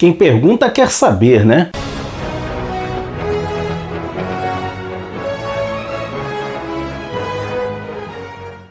Quem pergunta quer saber, né?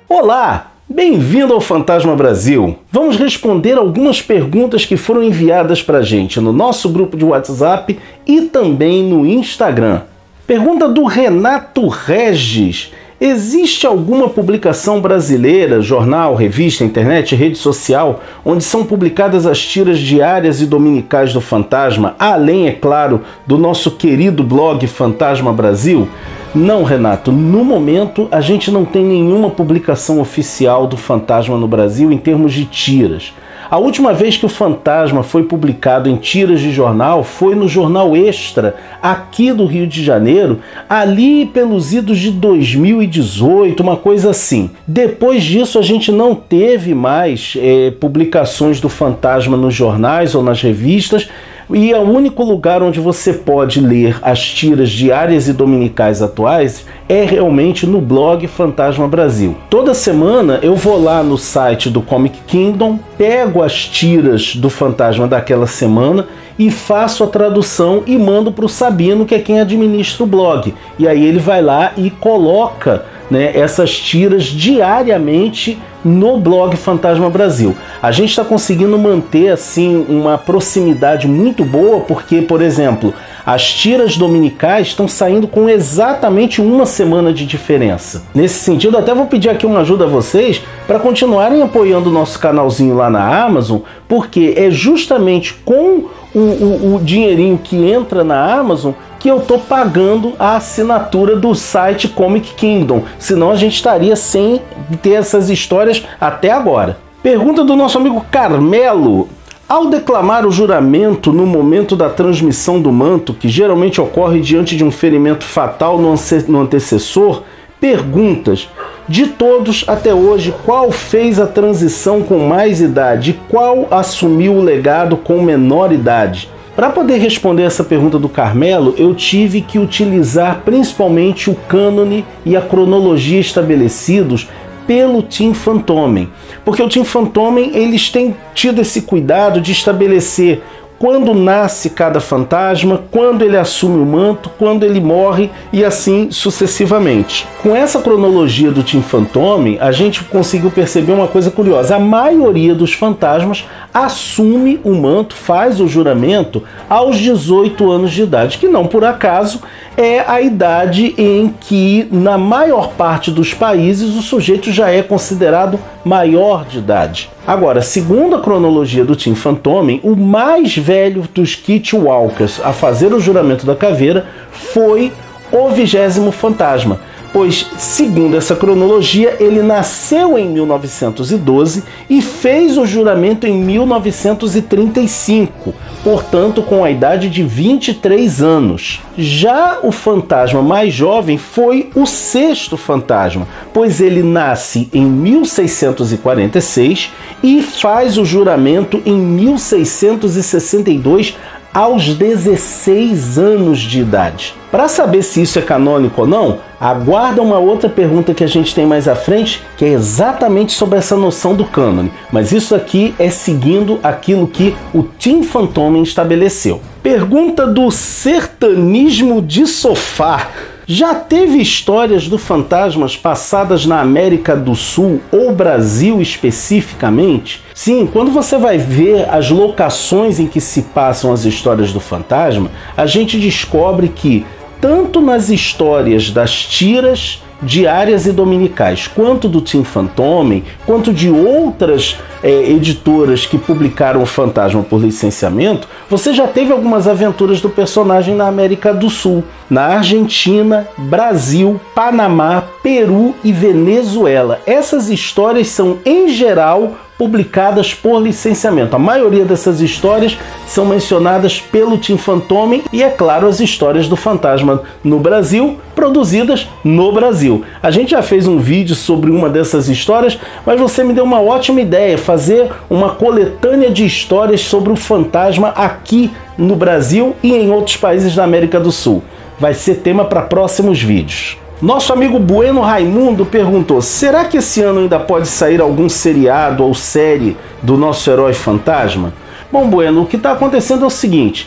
Olá! Bem-vindo ao Fantasma Brasil! Vamos responder algumas perguntas que foram enviadas para a gente no nosso grupo de WhatsApp e também no Instagram. Pergunta do Renato Regis. Existe alguma publicação brasileira, jornal, revista, internet, rede social, onde são publicadas as tiras diárias e dominicais do Fantasma, além, é claro, do nosso querido blog Fantasma Brasil? Não, Renato, no momento a gente não tem nenhuma publicação oficial do Fantasma no Brasil em termos de tiras. A última vez que o Fantasma foi publicado em tiras de jornal foi no Jornal Extra, aqui do Rio de Janeiro, ali pelos idos de 2018, uma coisa assim. Depois disso a gente não teve mais publicações do Fantasma nos jornais ou nas revistas, e o único lugar onde você pode ler as tiras diárias e dominicais atuais é realmente no blog Fantasma Brasil. Toda semana eu vou lá no site do Comic Kingdom, pego as tiras do Fantasma daquela semana e faço a tradução e mando para o Sabino, que é quem administra o blog. E aí ele vai lá e coloca, né, essas tiras diariamente no blog Fantasma Brasil. A gente está conseguindo manter assim uma proximidade muito boa, porque, por exemplo, as tiras dominicais estão saindo com exatamente uma semana de diferença. Nesse sentido, até vou pedir aqui uma ajuda a vocês para continuarem apoiando o nosso canalzinho lá na Amazon, porque é justamente com o dinheirinho que entra na Amazon que eu tô pagando a assinatura do site Comic Kingdom, senão a gente estaria sem ter essas histórias até agora. Pergunta do nosso amigo Carmelo. Ao declamar o juramento no momento da transmissão do manto, que geralmente ocorre diante de um ferimento fatal no antecessor, perguntas: de todos até hoje, qual fez a transição com mais idade e qual assumiu o legado com menor idade? Para poder responder essa pergunta do Carmelo, eu tive que utilizar principalmente o cânone e a cronologia estabelecidos pelo Team Fantomen, porque o Team Fantomen eles têm tido esse cuidado de estabelecer quando nasce cada fantasma, quando ele assume o manto, quando ele morre e assim sucessivamente. Com essa cronologia do Team Fantomen, a gente conseguiu perceber uma coisa curiosa. A maioria dos fantasmas assume o manto, faz o juramento aos 18 anos de idade, que não por acaso é a idade em que, na maior parte dos países, o sujeito já é considerado maior de idade. Agora, segundo a cronologia do Team Fantomen, o mais velho dos Kit Walkers a fazer o juramento da caveira foi o 20º fantasma, pois, segundo essa cronologia, ele nasceu em 1912 e fez o juramento em 1935, portanto com a idade de 23 anos. Já o fantasma mais jovem foi o 6º fantasma, pois ele nasce em 1646 e faz o juramento em 1662 aos 16 anos de idade. Para saber se isso é canônico ou não, aguarda uma outra pergunta que a gente tem mais à frente, que é exatamente sobre essa noção do cânone. Mas isso aqui é seguindo aquilo que o Team Fantomen estabeleceu. Pergunta do Sertanismo de Sofá. Já teve histórias do fantasmas passadas na América do Sul ou Brasil especificamente? Sim, quando você vai ver as locações em que se passam as histórias do fantasma, a gente descobre que tanto nas histórias das tiras diárias e dominicais, quanto do Team Fantomen, quanto de outras editoras que publicaram o Fantasma por licenciamento, você já teve algumas aventuras do personagem na América do Sul, na Argentina, Brasil, Panamá, Peru e Venezuela. Essas histórias são, em geral, publicadas por licenciamento. A maioria dessas histórias são mencionadas pelo Team Fantomen e, é claro, as histórias do fantasma no Brasil, produzidas no Brasil. A gente já fez um vídeo sobre uma dessas histórias, mas você me deu uma ótima ideia, fazer uma coletânea de histórias sobre o fantasma aqui no Brasil e em outros países da América do Sul. Vai ser tema para próximos vídeos. Nosso amigo Bueno Raimundo perguntou: será que esse ano ainda pode sair algum seriado ou série do nosso herói fantasma? Bom, Bueno, o que está acontecendo é o seguinte,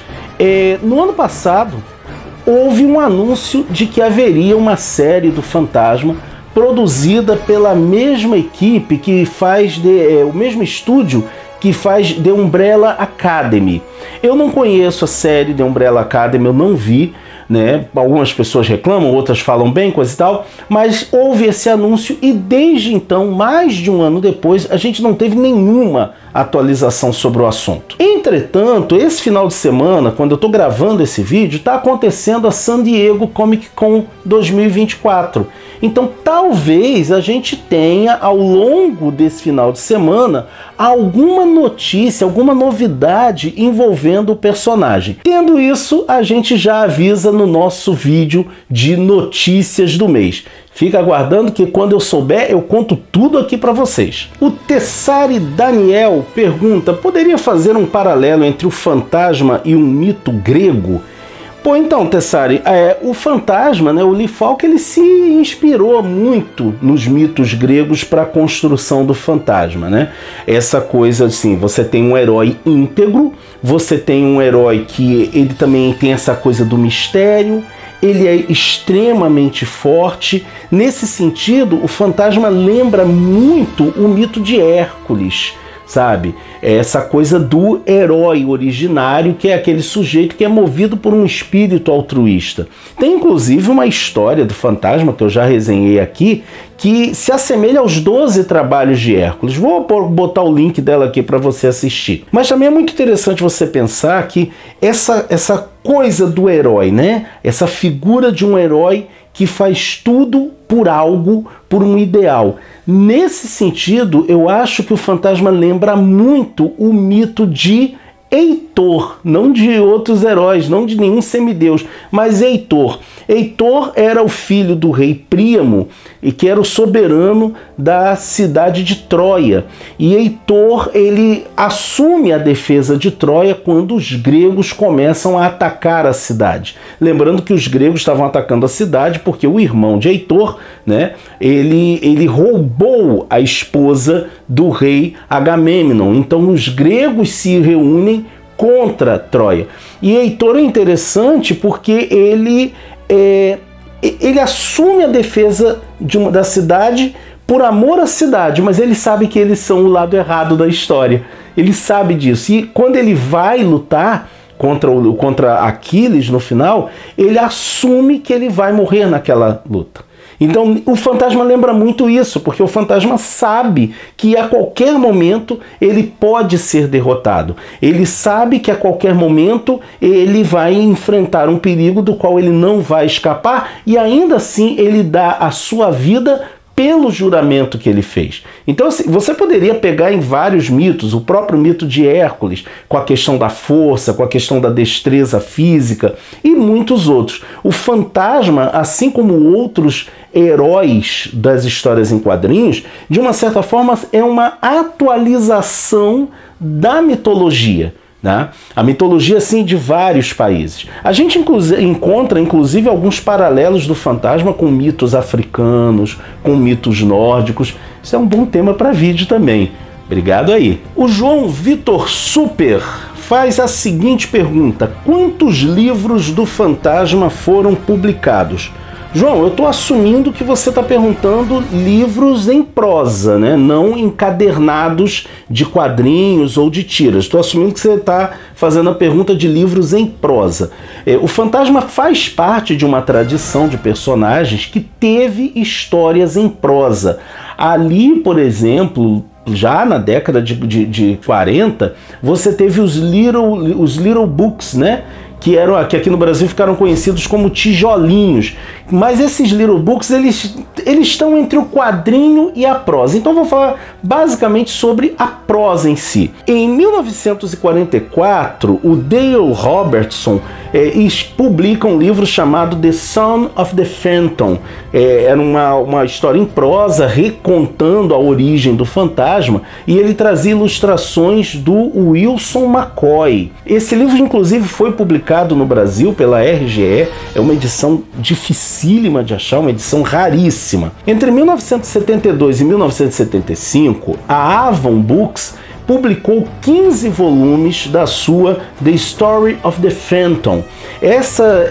no ano passado houve um anúncio de que haveria uma série do Fantasma produzida pela mesma equipe que faz, o mesmo estúdio que faz The Umbrella Academy. Eu não conheço a série The Umbrella Academy, eu não vi, né? Algumas pessoas reclamam, outras falam bem, coisa e tal, mas houve esse anúncio e desde então, mais de um ano depois, a gente não teve nenhuma atualização sobre o assunto. Entretanto, esse final de semana, quando eu estou gravando esse vídeo, está acontecendo a San Diego Comic Con 2024. Então talvez a gente tenha ao longo desse final de semana alguma notícia, alguma novidade envolvendo o personagem. Tendo isso, a gente já avisa no nosso vídeo de notícias do mês. Fica aguardando que quando eu souber eu conto tudo aqui para vocês. O Tessari Daniel pergunta, poderia fazer um paralelo entre o fantasma e um mito grego? Pô, então, Tessari, o fantasma, né, o Lee Falk, ele se inspirou muito nos mitos gregos para a construção do fantasma, né? Essa coisa assim, você tem um herói íntegro, você tem um herói que ele também tem essa coisa do mistério, ele é extremamente forte. Nesse sentido, o fantasma lembra muito o mito de Hércules, sabe? Essa coisa do herói originário, que é aquele sujeito que é movido por um espírito altruísta. Tem inclusive uma história do fantasma, que eu já resenhei aqui, que se assemelha aos 12 trabalhos de Hércules. Vou botar o link dela aqui para você assistir. Mas também é muito interessante você pensar que essa coisa do herói, né? Essa figura de um herói que faz tudo por algo, por um ideal. Nesse sentido, eu acho que o fantasma lembra muito o mito de Heitor, não de outros heróis, não de nenhum semideus, mas Heitor. Heitor era o filho do rei Príamo, e que era o soberano da cidade de Troia. E Heitor, ele assume a defesa de Troia quando os gregos começam a atacar a cidade. Lembrando que os gregos estavam atacando a cidade porque o irmão de Heitor, né, ele roubou a esposa do rei Agamemnon. Então os gregos se reúnem contra Troia. E Heitor é interessante porque ele assume a defesa da cidade por amor à cidade, mas ele sabe que eles são o lado errado da história. Ele sabe disso. E quando ele vai lutar contra Aquiles no final, ele assume que ele vai morrer naquela luta. Então o fantasma lembra muito isso, porque o fantasma sabe que a qualquer momento ele pode ser derrotado. Ele sabe que a qualquer momento ele vai enfrentar um perigo do qual ele não vai escapar, e ainda assim ele dá a sua vida pelo juramento que ele fez. Então você poderia pegar em vários mitos, o próprio mito de Hércules, com a questão da força, com a questão da destreza física e muitos outros. O fantasma, assim como outros heróis das histórias em quadrinhos, de uma certa forma é uma atualização da mitologia. A mitologia, assim, de vários países. A gente encontra, inclusive, alguns paralelos do fantasma com mitos africanos, com mitos nórdicos. Isso é um bom tema para vídeo também. Obrigado aí. O João Vitor Super faz a seguinte pergunta: quantos livros do fantasma foram publicados? João, eu estou assumindo que você está perguntando livros em prosa, né? Não encadernados de quadrinhos ou de tiras. Estou assumindo que você está fazendo a pergunta de livros em prosa. O Fantasma faz parte de uma tradição de personagens que teve histórias em prosa. Ali, por exemplo, já na década de 40, você teve os little books, né? Que aqui no Brasil ficaram conhecidos como tijolinhos. Mas esses little books, eles estão entre o quadrinho e a prosa. Então eu vou falar basicamente sobre a prosa em si. Em 1944, o Dale Robertson publica um livro chamado The Son of the Phantom. Era uma história em prosa recontando a origem do fantasma, e ele trazia ilustrações do Wilson McCoy. Esse livro, inclusive, foi publicado no Brasil pela RGE. É uma edição dificílima de achar, uma edição raríssima. Entre 1972 e 1975, a Avon Books publicou 15 volumes da sua The Story of the Phantom. Essa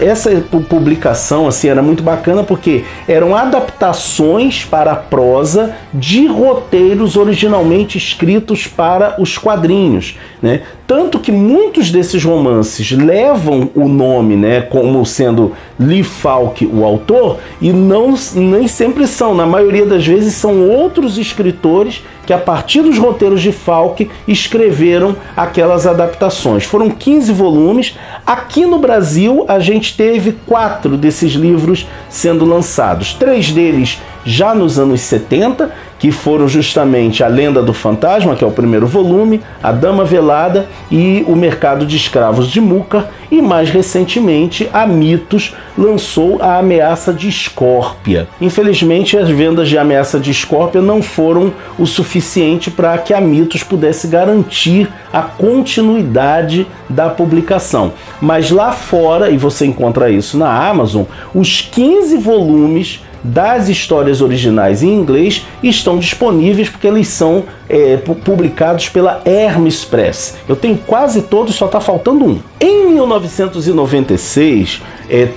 publicação assim, era muito bacana porque eram adaptações para a prosa de roteiros originalmente escritos para os quadrinhos, né? Tanto que muitos desses romances levam o nome, né, como sendo Lee Falk o autor, e nem sempre são. Na maioria das vezes são outros escritores que a partir dos roteiros de Falk escreveram aquelas adaptações. Foram 15 volumes. Aqui no Brasil a gente teve 4 desses livros sendo lançados. 3 deles já nos anos 70, que foram justamente A Lenda do Fantasma, que é o primeiro volume, A Dama Velada e O Mercado de Escravos de Múcar, e mais recentemente a Mitos lançou A Ameaça de Escórpia. Infelizmente as vendas de Ameaça de Escórpia não foram o suficiente para que a Mitos pudesse garantir a continuidade da publicação. Mas lá fora, e você encontra isso na Amazon, os 15 volumes das histórias originais em inglês estão disponíveis porque eles são publicados pela Hermes Press. Eu tenho quase todos, só está faltando um. Em 1996,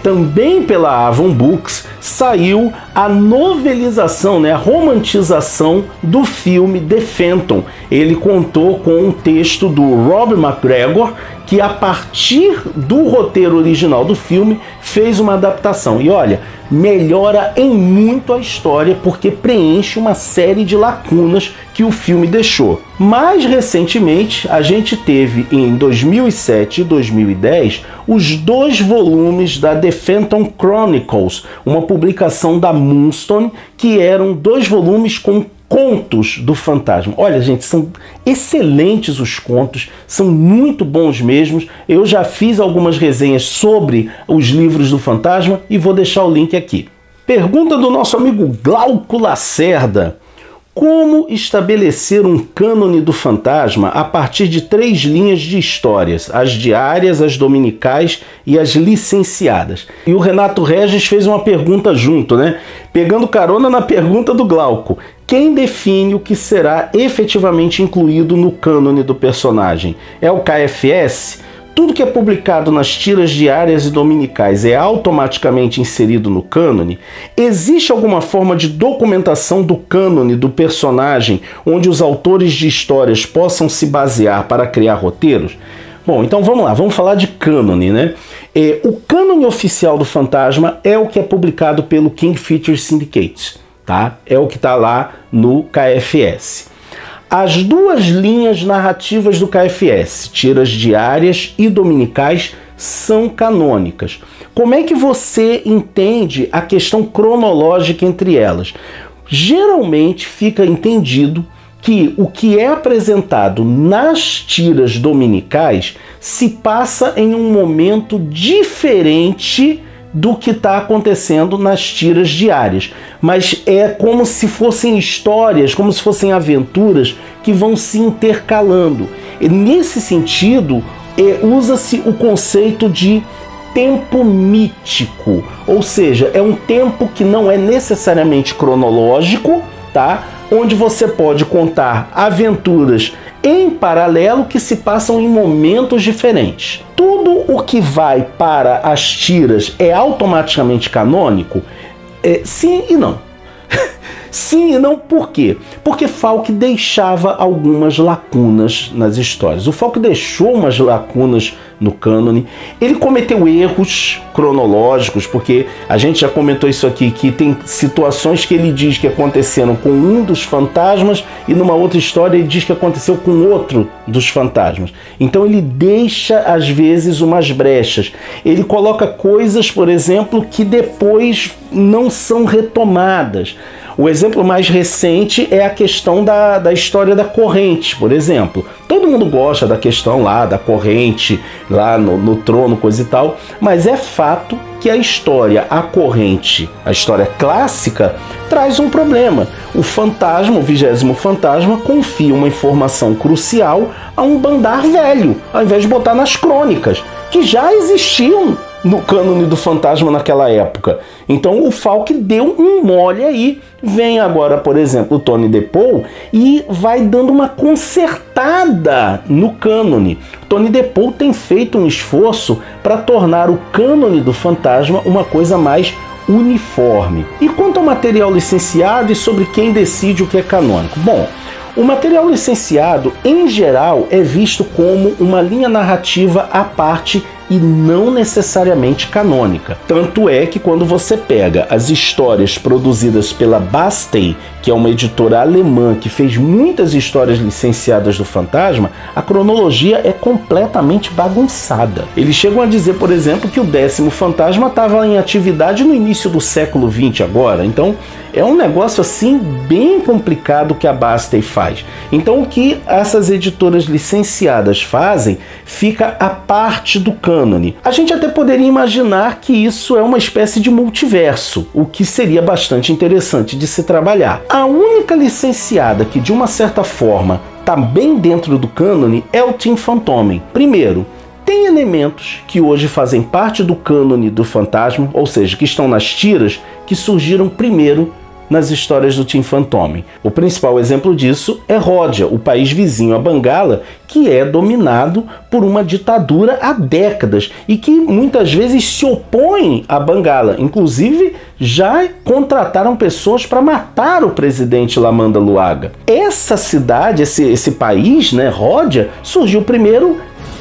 também pela Avon Books, saiu a novelização, né, a romantização do filme The Phantom. Ele contou com um texto do Rob McGregor, que a partir do roteiro original do filme fez uma adaptação. E olha, melhora em muito a história porque preenche uma série de lacunas que o filme deixou. Mais recentemente, a gente teve em 2007 e 2010 os 2 volumes da The Phantom Chronicles, uma publicação da Moonstone, que eram 2 volumes com contos do fantasma. Olha, gente, são excelentes os contos, são muito bons mesmo. Eu já fiz algumas resenhas sobre os livros do fantasma e vou deixar o link aqui. Pergunta do nosso amigo Glauco Lacerda: como estabelecer um cânone do fantasma a partir de 3 linhas de histórias, as diárias, as dominicais e as licenciadas? E o Renato Regis fez uma pergunta junto, né? Pegando carona na pergunta do Glauco: quem define o que será efetivamente incluído no cânone do personagem? É o KFS? Tudo que é publicado nas tiras diárias e dominicais é automaticamente inserido no cânone? Existe alguma forma de documentação do cânone do personagem onde os autores de histórias possam se basear para criar roteiros? Bom, então vamos lá, vamos falar de cânone, né? O cânone oficial do fantasma é o que é publicado pelo King Features Syndicate, tá? É o que está lá no KFS. As 2 linhas narrativas do KFS, tiras diárias e dominicais, são canônicas. Como é que você entende a questão cronológica entre elas? Geralmente fica entendido que o que é apresentado nas tiras dominicais se passa em um momento diferente do que está acontecendo nas tiras diárias, mas é como se fossem histórias, como se fossem aventuras que vão se intercalando. E nesse sentido, usa-se o conceito de tempo mítico, ou seja, é um tempo que não é necessariamente cronológico, tá? Onde você pode contar aventuras em paralelo que se passam em momentos diferentes. Tudo o que vai para as tiras é automaticamente canônico? Sim e não. Sim e não, por quê? Porque Falk deixava algumas lacunas nas histórias. O Falk deixou umas lacunas no cânone. Ele cometeu erros cronológicos, porque a gente já comentou isso aqui, que tem situações que ele diz que aconteceram com um dos fantasmas e numa outra história ele diz que aconteceu com outro dos fantasmas. Então ele deixa, às vezes, umas brechas. Ele coloca coisas, por exemplo, que depois não são retomadas. O exemplo mais recente é a questão da história da corrente, por exemplo. Todo mundo gosta da questão lá da corrente, lá no trono, coisa e tal, mas é fato que a história, a corrente, a história clássica, traz um problema. O fantasma, o 20º fantasma, confia uma informação crucial a um bandar velho, ao invés de botar nas crônicas, que já existiam no cânone do Fantasma naquela época. Então o Falk deu um mole aí. Vem agora, por exemplo, o Tony DePaul e vai dando uma consertada no cânone. Tony DePaul tem feito um esforço para tornar o cânone do Fantasma uma coisa mais uniforme. E quanto ao material licenciado e sobre quem decide o que é canônico? Bom, o material licenciado, em geral, é visto como uma linha narrativa à parte e não necessariamente canônica. Tanto é que quando você pega as histórias produzidas pela Bastei, que é uma editora alemã que fez muitas histórias licenciadas do Fantasma, a cronologia é completamente bagunçada. Eles chegam a dizer, por exemplo, que o 10º Fantasma estava em atividade no início do século XX agora. Então é um negócio assim bem complicado que a Bastei faz. Então o que essas editoras licenciadas fazem fica a parte do cânone. A gente até poderia imaginar que isso é uma espécie de multiverso, o que seria bastante interessante de se trabalhar. A única licenciada que de uma certa forma está bem dentro do cânone é o Tim Fantomen. Primeiro, tem elementos que hoje fazem parte do cânone do Fantasma, ou seja, que estão nas tiras, que surgiram primeiro nas histórias do Tim Fantomen. O principal exemplo disso é Rhodia, o país vizinho a Bengala, que é dominado por uma ditadura há décadas e que muitas vezes se opõe a Bengala. Inclusive, já contrataram pessoas para matar o presidente Lamanda Luaga. Essa cidade, esse país, né, Rhodia, surgiu primeiro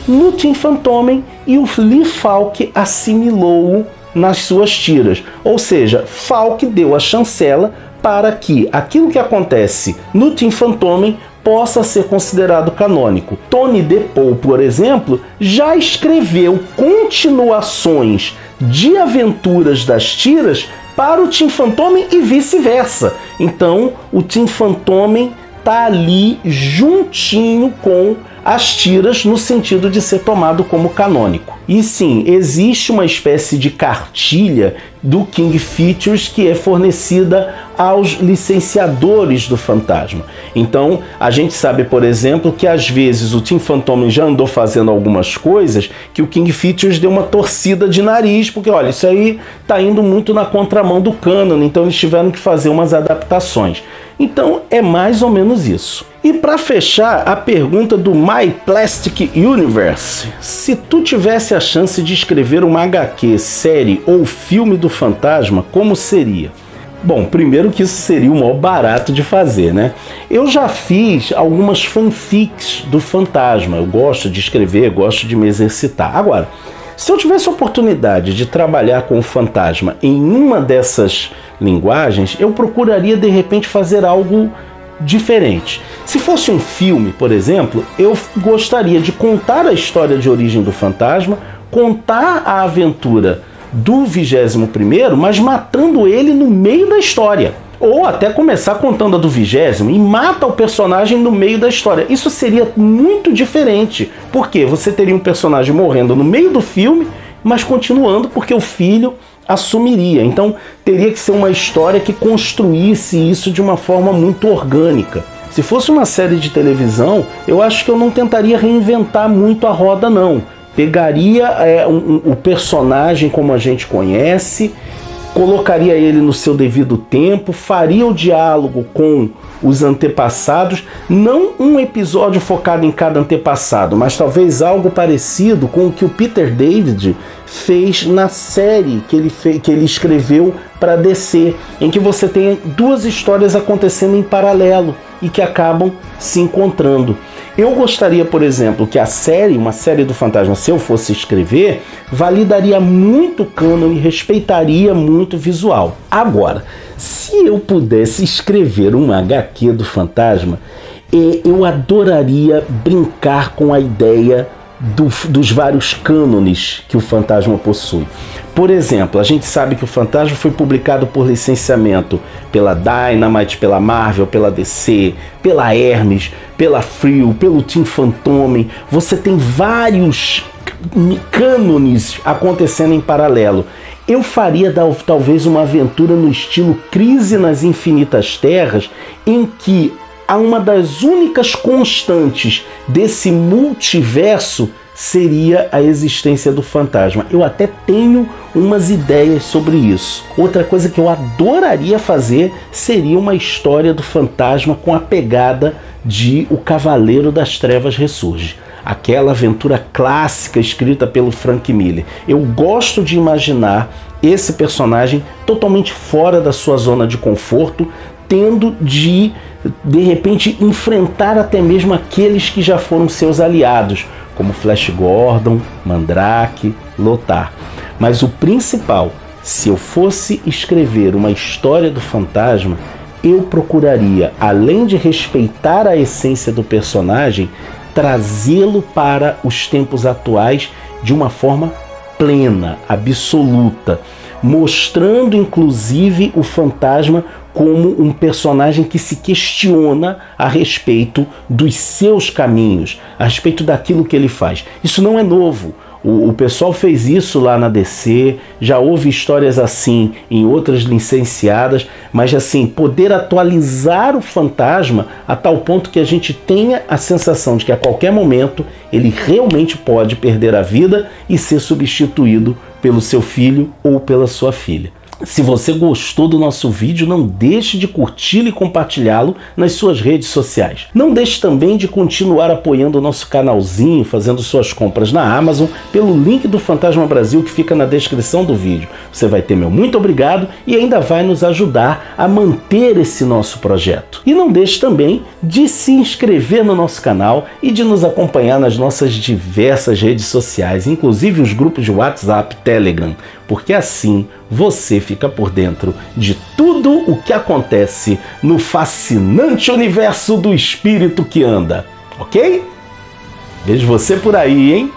no Tim Fantomen e o Lee Falk assimilou-o nas suas tiras. Ou seja, Falk deu a chancela para que aquilo que acontece no Tim Fantomen possa ser considerado canônico. Tony DePaul, por exemplo, já escreveu continuações de aventuras das tiras para o Tim Fantomen e vice-versa. Então, o Tim Fantomen está ali juntinho com as tiras no sentido de ser tomado como canônico. E sim, existe uma espécie de cartilha do King Features que é fornecida aos licenciadores do Fantasma. Então, a gente sabe, por exemplo, que às vezes o Tim Fantomen já andou fazendo algumas coisas que o King Features deu uma torcida de nariz, porque olha, isso aí tá indo muito na contramão do cânone, então eles tiveram que fazer umas adaptações. Então, é mais ou menos isso. E para fechar, a pergunta do My Plastic Universe. Se tu tivesse a chance de escrever uma HQ, série ou filme do Fantasma, como seria? Bom, primeiro que isso seria o maior barato de fazer, né? Eu já fiz algumas fanfics do Fantasma. Eu gosto de escrever, gosto de me exercitar. Agora, se eu tivesse a oportunidade de trabalhar com o Fantasma em uma dessas linguagens, eu procuraria de repente fazer algo diferente. Se fosse um filme, por exemplo, eu gostaria de contar a história de origem do Fantasma, contar a aventura do 21º, mas matando ele no meio da história. Ou até começar contando a do 20º e mata o personagem no meio da história. Isso seria muito diferente, porque você teria um personagem morrendo no meio do filme, mas continuando porque o filho assumiria. Então teria que ser uma história que construísse isso de uma forma muito orgânica. Se fosse uma série de televisão, eu acho que eu não tentaria reinventar muito a roda, não. Pegaria o personagem como a gente conhece, colocaria ele no seu devido tempo, faria o diálogo com os antepassados, não um episódio focado em cada antepassado, mas talvez algo parecido com o que o Peter David fez na série que ele escreveu para DC, em que você tem duas histórias acontecendo em paralelo e que acabam se encontrando. Eu gostaria, por exemplo, que uma série do Fantasma, se eu fosse escrever, validaria muito o cânone e respeitaria muito o visual. Agora, se eu pudesse escrever uma HQ do Fantasma, eu adoraria brincar com a ideia dos vários cânones que o Fantasma possui. Por exemplo, a gente sabe que o Fantasma foi publicado por licenciamento pela Dynamite, pela Marvel, pela DC, pela Hermes, pela Frio, pelo Tim Fantomen. Você tem vários cânones acontecendo em paralelo. Eu faria talvez uma aventura no estilo Crise nas Infinitas Terras, em que uma das únicas constantes desse multiverso seria a existência do fantasma. Eu até tenho umas ideias sobre isso. Outra coisa que eu adoraria fazer seria uma história do fantasma com a pegada de O Cavaleiro das Trevas Ressurge. Aquela aventura clássica escrita pelo Frank Miller. Eu gosto de imaginar esse personagem totalmente fora da sua zona de conforto, tendo de repente, enfrentar até mesmo aqueles que já foram seus aliados, como Flash Gordon, Mandrake, Lothar. Mas o principal, se eu fosse escrever uma história do fantasma, eu procuraria, além de respeitar a essência do personagem, trazê-lo para os tempos atuais de uma forma plena, absoluta, mostrando inclusive o fantasma como um personagem que se questiona a respeito dos seus caminhos, a respeito daquilo que ele faz. Isso não é novo. O pessoal fez isso lá na DC, já houve histórias assim em outras licenciadas, mas assim, poder atualizar o fantasma a tal ponto que a gente tenha a sensação de que a qualquer momento ele realmente pode perder a vida e ser substituído pelo seu filho ou pela sua filha. Se você gostou do nosso vídeo, não deixe de curti-lo e compartilhá-lo nas suas redes sociais. Não deixe também de continuar apoiando o nosso canalzinho, fazendo suas compras na Amazon, pelo link do Fantasma Brasil que fica na descrição do vídeo. Você vai ter meu muito obrigado e ainda vai nos ajudar a manter esse nosso projeto. E não deixe também de se inscrever no nosso canal e de nos acompanhar nas nossas diversas redes sociais, inclusive os grupos de WhatsApp, Telegram, porque assim você fica por dentro de tudo o que acontece no fascinante universo do espírito que anda, ok? Vejo você por aí, hein?